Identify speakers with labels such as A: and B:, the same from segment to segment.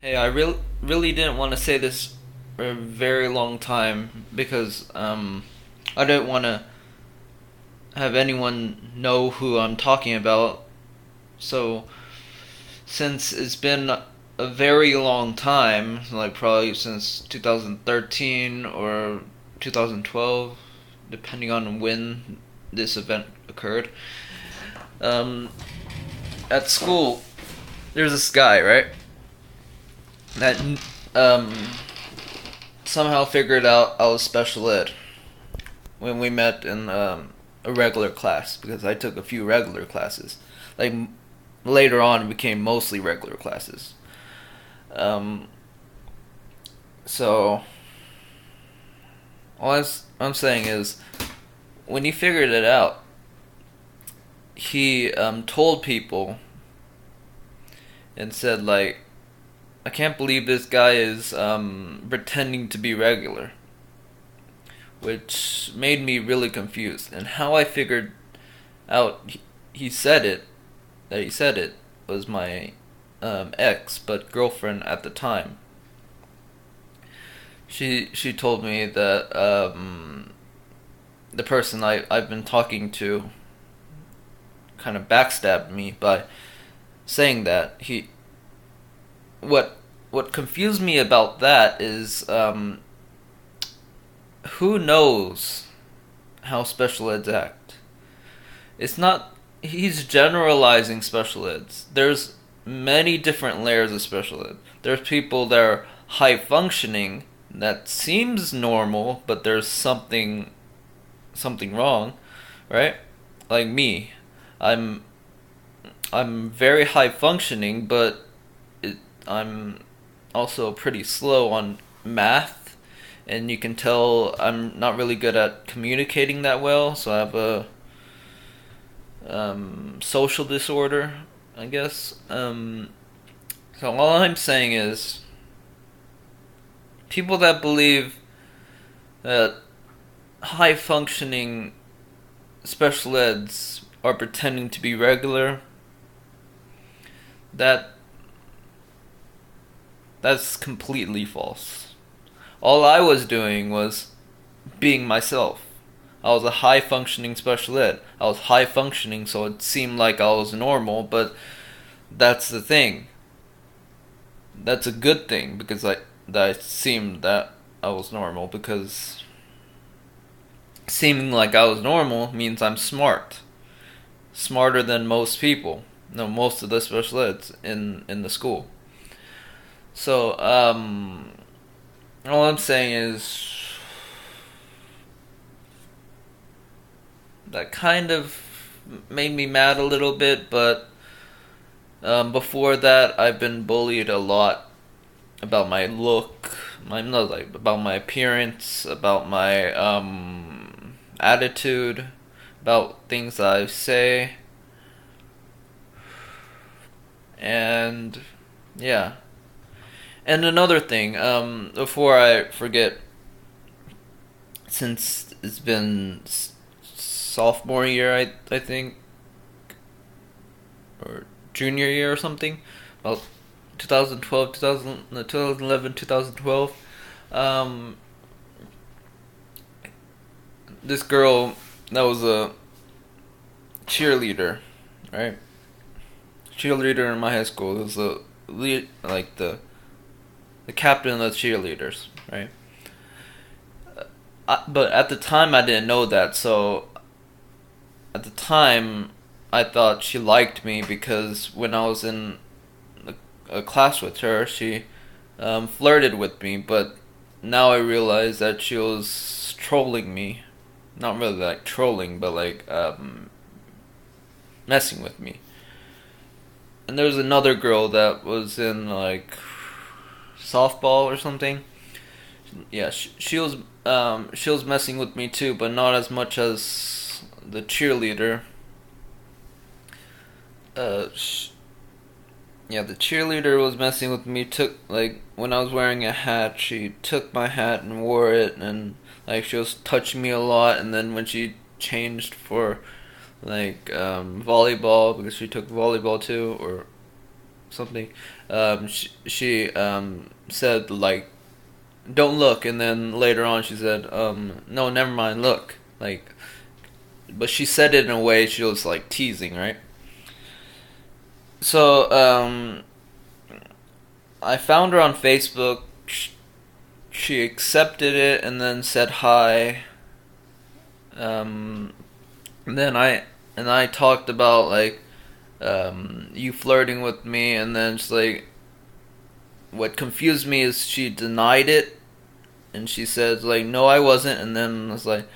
A: Hey, I really didn't want to say this for a very long time because I don't want to have anyone know who I'm talking about. So since it's been a very long time, like probably since 2013 or 2012, depending on when this event occurred, um, at school there's this guy, right? That um somehow figured out I was special ed when we met in a regular class because I took a few regular classes. Like later on, it became mostly regular classes. Um, so all I'm saying is, when he figured it out, he told people and said like, "I can't believe this guy is pretending to be regular," which made me really confused. And how I figured out he said it, that he said it, was my ex, but girlfriend at the time. She told me that the person I've been talking to kind of backstabbed me by saying that he. What confused me about that is who knows how special eds act. It's not. He's generalizing special eds. There's many different layers of special ed. There's people that are high functioning that seems normal, but there's something wrong, right? Like me, I'm I'm very high functioning, but I'm also pretty slow on math, and you can tell I'm not really good at communicating that well. So I have a social disorder, I guess. So all I'm saying is, people that believe that high functioning special eds are pretending to be regular, that that's completely false. All I was doing was being myself. I was a high functioning special ed. I was high functioning, so it seemed like I was normal, but that's the thing. That's a good thing because I seemed that I was normal, because seeming like I was normal means I'm smart. Smarter than most people. No, most of the special eds in the school. So, all I'm saying is that kind of made me mad a little bit, but before that, I've been bullied a lot about my look, about my appearance, about my attitude, about things I say, and yeah. And another thing, before I forget, since it's been sophomore year, I think, or junior year or something, about 2012, 2011, 2012. Um, this girl that was a cheerleader, right? Cheerleader in my high school. It was the lead, like the captain of the cheerleaders, right? But at the time, I didn't know that. So at the time, I thought she liked me because when I was in a class with her, she flirted with me. But now I realize that she was trolling me. Not really like trolling, but like messing with me. And there was another girl that was in like softball or something. Yeah, she was messing with me too, but not as much as the cheerleader. Uh, sh- yeah, the cheerleader was messing with me. Took like when I was wearing a hat, she took my hat and wore it, and like she was touching me a lot. And then when she changed for like volleyball, because she took volleyball too or something, she said like, "Don't look," and then later on she said, "No, never mind, look." Like, but she said it in a way she was like teasing, right? So I found her on Facebook. She accepted it and then said hi. Um, and then I talked about like you flirting with me, and then she's like, what confused me is she denied it, and she says like, no, I wasn't, and then I was like,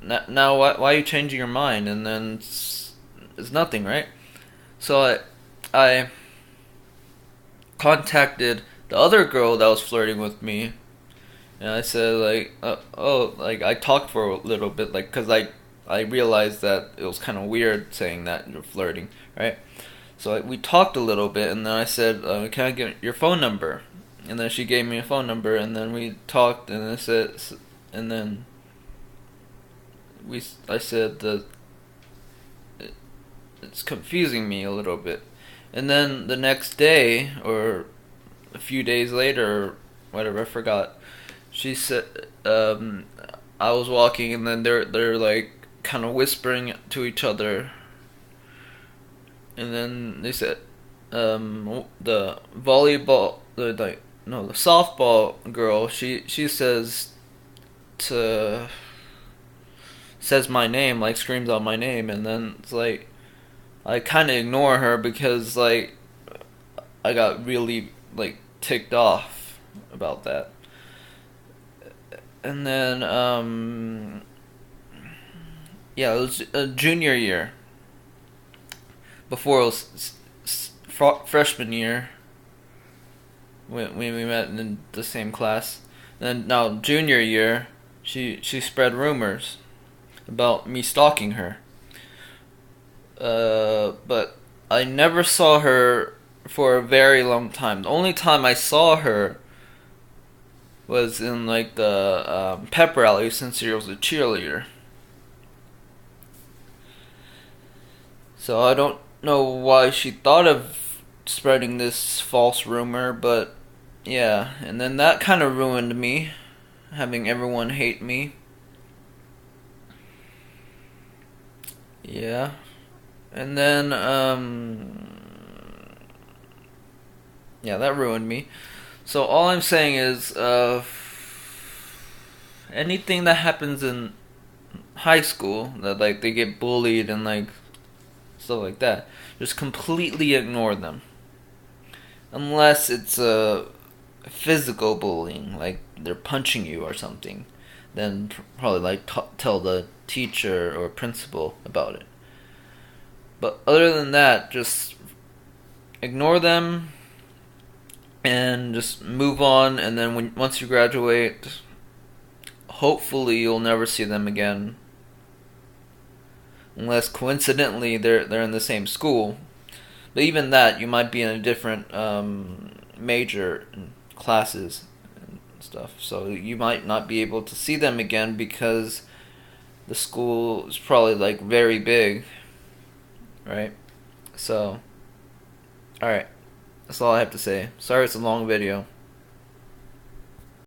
A: now why are you changing your mind? And then it's nothing, right? So I contacted the other girl that was flirting with me, and I said like, oh, like I talked for a little bit, like, cause I realized that it was kind of weird saying that you're flirting, right? So we talked a little bit, and then I said, can I get your phone number? And then she gave me a phone number, and then we talked, and I said, and then I said that it's confusing me a little bit. And then the next day, or a few days later, or whatever, I forgot. She said, I was walking, and then they're like kind of whispering to each other, and then they said, the volleyball, the softball girl, she says my name, like screams out my name, and then it's like I kind of ignore her because like I got really like ticked off about that. And then yeah, it was a junior year. Before it was freshman year when we met in the same class. And then now junior year, she spread rumors about me stalking her. But I never saw her for a very long time. The only time I saw her was in like the pep rally, since she was a cheerleader. So I don't know why she thought of spreading this false rumor, but yeah. And then that kind of ruined me, having everyone hate me. Yeah. And then yeah, that ruined me. So all I'm saying is anything that happens in high school, that like they get bullied and like stuff like that, just completely ignore them. Unless it's a physical bullying, like they're punching you or something, then probably like tell the teacher or principal about it. But other than that, just ignore them and just move on. And then once you graduate, hopefully you'll never see them again, unless coincidentally they're in the same school. But even that, you might be in a different major and classes and stuff, so you might not be able to see them again because the school is probably like very big, right? So, alright, that's all I have to say. Sorry it's a long video.